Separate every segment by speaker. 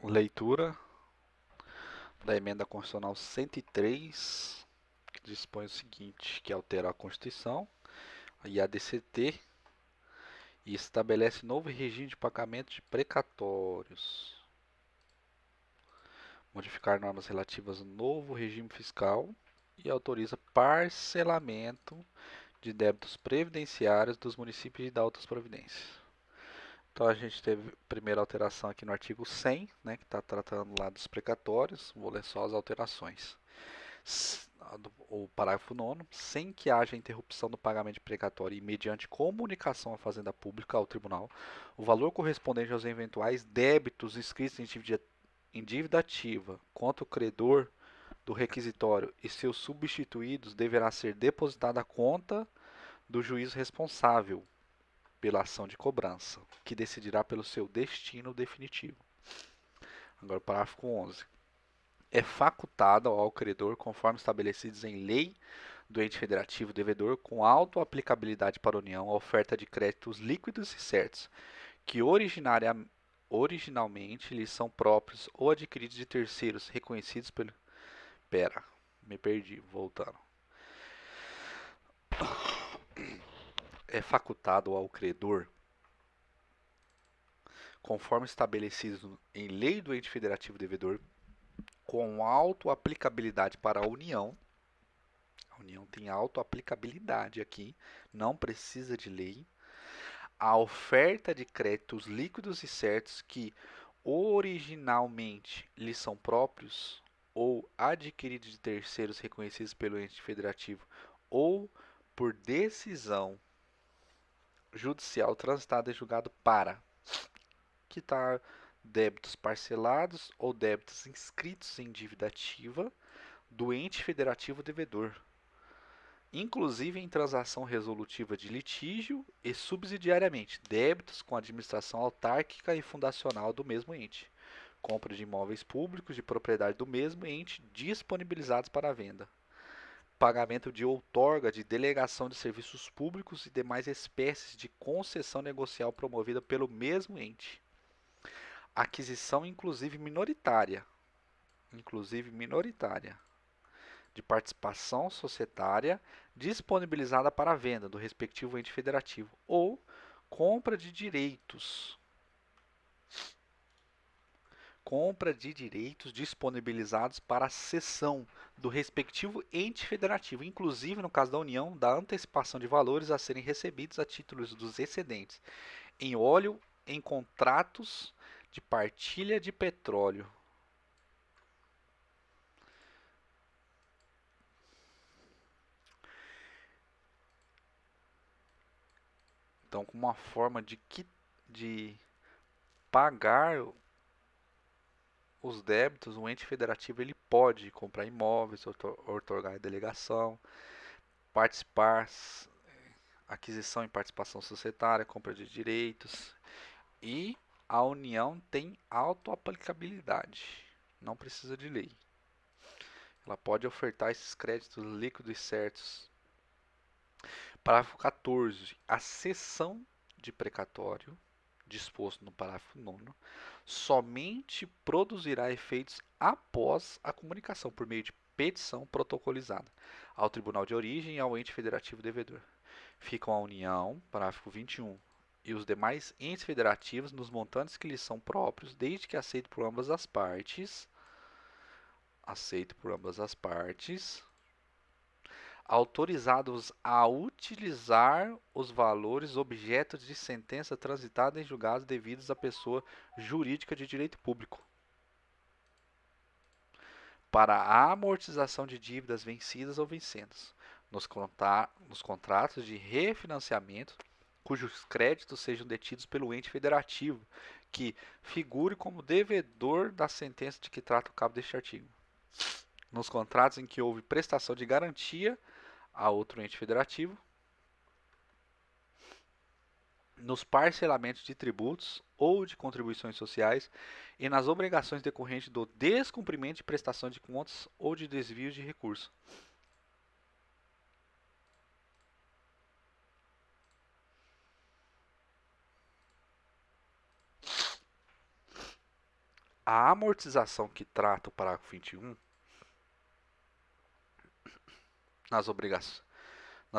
Speaker 1: Leitura da Emenda Constitucional 103, que dispõe o seguinte, que altera a Constituição e a DCT e estabelece novo regime de pagamento de precatórios. Modificar normas relativas ao novo regime fiscal e autoriza parcelamento de débitos previdenciários dos municípios e da outras providências. Então a gente teve a primeira alteração aqui no artigo 100, né, que está tratando lá dos precatórios. Vou ler só as alterações. O parágrafo 9º, sem que haja interrupção do pagamento de precatório e mediante comunicação à Fazenda Pública ao Tribunal, o valor correspondente aos eventuais débitos inscritos em dívida ativa contra o credor do requisitório e seus substituídos deverá ser depositado à conta do juiz responsável pela ação de cobrança, que decidirá pelo seu destino definitivo. Agora, o parágrafo 11. É facultado ao credor, conforme estabelecidos em lei do ente federativo devedor, com auto-aplicabilidade para a União, a oferta de créditos líquidos e certos, que originalmente lhes são próprios ou adquiridos de terceiros reconhecidos pelo... Pera, me perdi, voltando. É facultado ao credor, conforme estabelecido em lei do ente federativo devedor, com auto-aplicabilidade para a União. A União tem auto-aplicabilidade aqui, não precisa de lei. A oferta de créditos líquidos e certos que originalmente lhes são próprios ou adquiridos de terceiros reconhecidos pelo ente federativo ou por decisão judicial transitada em julgado para quitar débitos parcelados ou débitos inscritos em dívida ativa do ente federativo devedor, inclusive em transação resolutiva de litígio e subsidiariamente débitos com administração autárquica e fundacional do mesmo ente, compra de imóveis públicos de propriedade do mesmo ente disponibilizados para a venda, pagamento de outorga de delegação de serviços públicos e demais espécies de concessão negocial promovida pelo mesmo ente, aquisição inclusive minoritária, de participação societária disponibilizada para a venda do respectivo ente federativo ou compra de direitos disponibilizados para a cessão do respectivo ente federativo, inclusive no caso da União, da antecipação de valores a serem recebidos a título dos excedentes em óleo em contratos de partilha de petróleo. Então, como uma forma de pagar os débitos, o ente federativo ele pode comprar imóveis, outorgar delegação, participar, aquisição e participação societária, compra de direitos. E a União tem auto-aplicabilidade, não precisa de lei. Ela pode ofertar esses créditos líquidos e certos. Parágrafo 14. A cessão de precatório, disposto no parágrafo 9º, somente produzirá efeitos após a comunicação, por meio de petição protocolizada, ao Tribunal de Origem e ao ente federativo devedor. Ficam a União, parágrafo 21, e os demais entes federativos nos montantes que lhes são próprios, desde que aceito por ambas as partes, autorizados a utilizar os valores objeto de sentença transitada em julgados devidos à pessoa jurídica de direito público para a amortização de dívidas vencidas ou vencidas, nos contratos de refinanciamento cujos créditos sejam detidos pelo ente federativo, que figure como devedor da sentença de que trata o cabo deste artigo. Nos contratos em que houve prestação de garantia a outro ente federativo, nos parcelamentos de tributos ou de contribuições sociais e nas obrigações decorrentes do descumprimento de prestação de contas ou de desvio de recursos. A amortização que trata o parágrafo 21 nas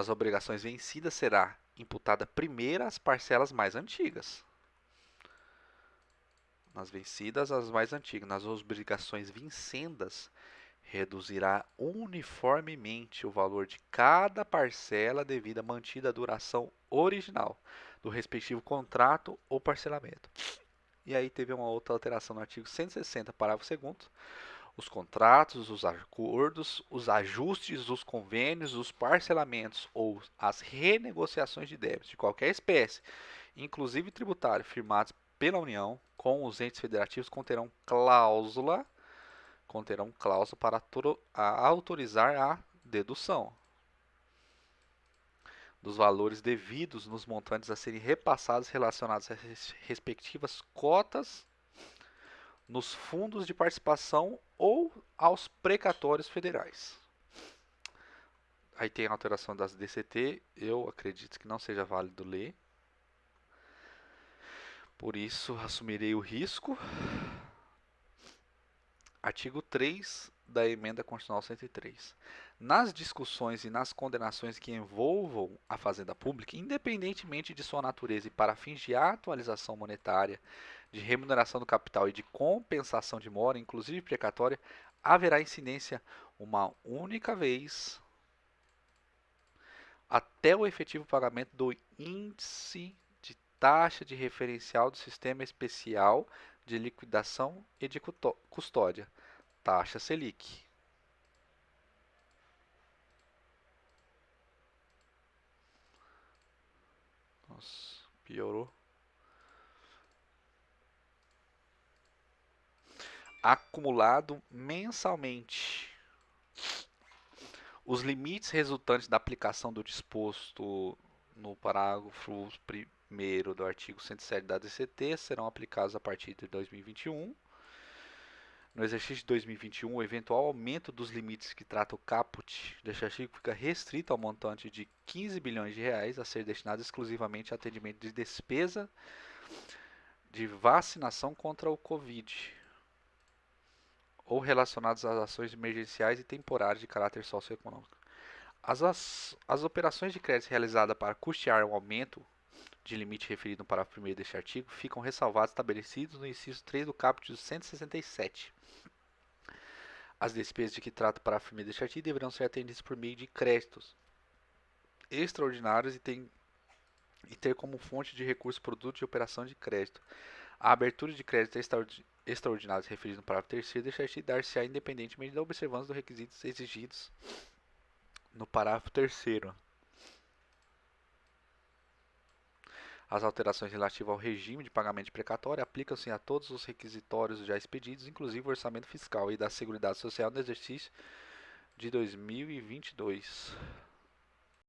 Speaker 1: obrigações vencidas será imputada primeiro às parcelas mais antigas. Nas vencidas, as mais antigas. Nas obrigações vincendas, reduzirá uniformemente o valor de cada parcela devida mantida a duração original do respectivo contrato ou parcelamento. E aí teve uma outra alteração no artigo 160, parágrafo 2º. Os contratos, os acordos, os ajustes, os convênios, os parcelamentos ou as renegociações de débitos de qualquer espécie, inclusive tributário, firmados pela União com os entes federativos conterão cláusula para autorizar a dedução dos valores devidos nos montantes a serem repassados relacionados às respectivas cotas nos fundos de participação ou aos precatórios federais. Aí tem a alteração das DCT, eu acredito que não seja válido ler. Por isso, assumirei o risco. Artigo 3 da Emenda Constitucional 103. Nas discussões e nas condenações que envolvam a fazenda pública, independentemente de sua natureza e para fins de atualização monetária, de remuneração do capital e de compensação de mora, inclusive precatória, haverá incidência uma única vez até o efetivo pagamento do índice de taxa de referencial do Sistema Especial de Liquidação e de Custódia, taxa Selic. Nossa, piorou. Acumulado mensalmente. Os limites resultantes da aplicação do disposto no parágrafo 1º do artigo 107 da DCT serão aplicados a partir de 2021. No exercício de 2021, o eventual aumento dos limites que trata o caput deste artigo fica restrito ao montante de 15 bilhões de reais a ser destinado exclusivamente a atendimento de despesa de vacinação contra o Covid ou relacionados às ações emergenciais e temporárias de caráter socioeconômico. As operações de crédito realizadas para custear o aumento de limite referido no parágrafo 1º deste artigo ficam ressalvados estabelecidos no inciso 3 do caput 167. As despesas de que trata o parágrafo 1º deste artigo deverão ser atendidas por meio de créditos extraordinários e ter como fonte de recurso produto de operação de crédito. A abertura de créditos extraordinários referidos no parágrafo 3º deste artigo dar-se-á independentemente da observância dos requisitos exigidos no parágrafo 3º. As alterações relativas ao regime de pagamento precatório aplicam-se a todos os requisitórios já expedidos, inclusive o orçamento fiscal e da Seguridade Social no exercício de 2022.